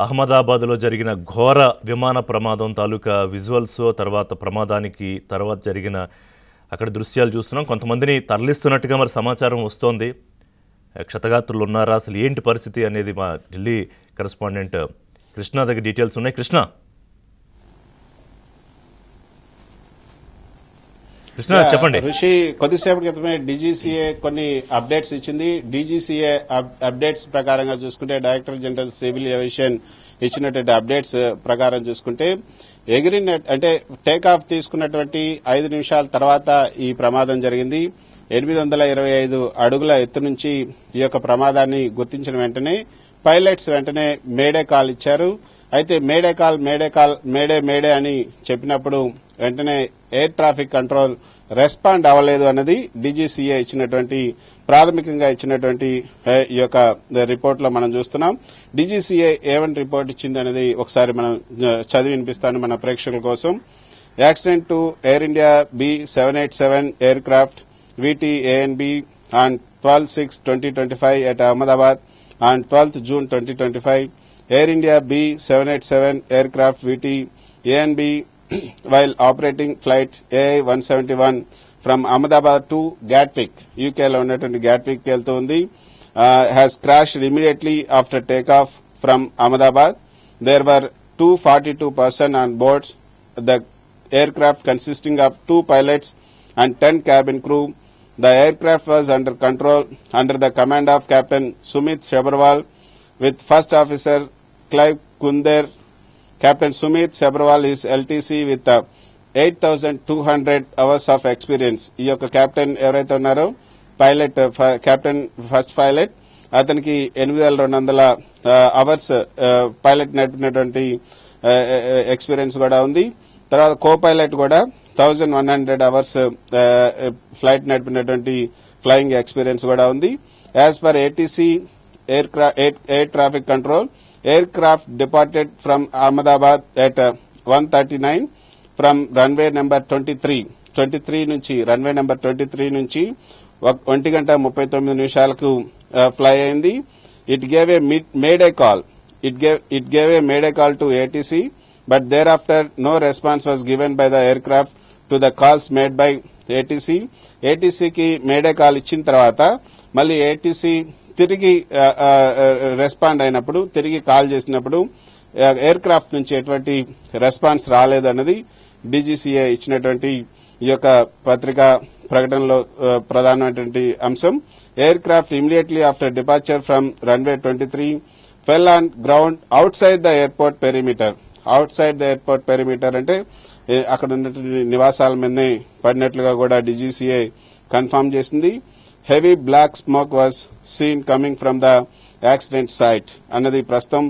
అహ్మదాబాద్లో జరిగిన ఘోర విమాన ప్రమాదం తాలూకా విజువల్స్ తర్వాత ప్రమాదానికి తర్వాత జరిగిన అక్కడ దృశ్యాలు చూస్తున్నాం. కొంతమందిని తరలిస్తున్నట్టుగా మరి సమాచారం వస్తోంది. క్షతగాత్రులు ఉన్నారా, అసలు ఏంటి పరిస్థితి అనేది మా ఢిల్లీ కరెస్పాండెంట్ కృష్ణ దగ్గర డీటెయిల్స్ ఉన్నాయి. కృష్ణ చెప్పండి. ఋషి, కొద్దిసేపటి క్రితమే డీజీసీఏ కొన్ని అప్డేట్స్ ఇచ్చింది. డీజీసీఏ అప్డేట్స్ ప్రకారంగా చూసుకుంటే, డైరెక్టర్ జనరల్ సివిల్ ఏవియేషన్ ఇచ్చినటువంటి అప్డేట్స్ ప్రకారం చూసుకుంటే, అంటే టేక్ ఆఫ్ తీసుకున్నటువంటి 5 నిమిషాల తర్వాత ఈ ప్రమాదం జరిగింది. 825 అడుగుల ఎత్తు నుంచి ఈ యొక్క ప్రమాదాన్ని గుర్తించిన వెంటనే పైలట్స్ వెంటనే మేడే కాల్ ఇచ్చారు. అయితే మేడే అని చెప్పినప్పుడు వెంటనే ఎయిర్ ట్రాఫిక్ కంట్రోల్ రెస్పాండ్ అవ్వలేదు అన్నది డీజీసీఏ ఇచ్చినటువంటి ప్రాథమికంగా ఇచ్చినటువంటి ఈ యొక్క రిపోర్ట్ లో మనం చూస్తున్నాం. డీజీసీఏ ఏమని రిపోర్ట్ ఇచ్చింది అనేది ఒకసారి మనం చదివి వినిపిస్తాను మన ప్రేక్షకుల కోసం. Accident to air India B787 air craft VTANB on 12/6/2025 at Ahmedabad on 12th June 2025. Air India B787 aircraft VTANB while operating flight AI-171 from Ahmedabad to Gatwick, UK లో ఉన్నటువంటి Gatwick వెళ్తుంది, has crashed immediately after takeoff from Ahmedabad. There were 242 persons on board the aircraft consisting of 2 pilots and 10 cabin crew. The aircraft was under the command of Captain Sumit Sabharwal with First Officer Clive Kunder. Captain Sumit Sabharwal is LTC with 8,200 hours of experience. ఈ యొక్క captain ఎవరైతే ఉన్నారో pilot captain first pilot, అతనికి 8,200 hours pilot నడిపినటువంటి experience కూడా ఉంది. తర్వాత co pilot కూడా 1,100 hours flight నడిపినటువంటి flying experience కూడా ఉంది. As per ATC air traffic control, aircraft departed from Ahmedabad at 1:39 from runway number 23 నుంచి runway number 23 నుంచి 1:39 ఫ్లై అయింది. It gave a mayday call. It gave a mayday call to ATC, but thereafter no response was given by the aircraft to the calls made by ATC. ATC కి mayday call ఇచ్చిన తర్వాత మళ్ళీ ATC తిరిగి respond అయినప్పుడు, తిరిగి call చేసినప్పుడు air craft నుంచి ఎటువంటి రెస్పాన్స్ రాలేదు అన్నది డీజీసీఏ ఇచ్చినటువంటి ఈ యొక్క పత్రికా ప్రకటనలో ప్రధానమైనటువంటి అంశం. Aircraft immediately after departure from runway 23 fell on ground outside the airport perimeter. Outside the airport perimeter అంటే అక్కడ ఉన్నటువంటి నివాసాల మీదనే పడినట్లుగా కూడా డీజీసీఏ కన్ఫర్మ్ చేసింది. Heavy black smoke was seen coming from the accident site అన్నది ప్రస్తుతం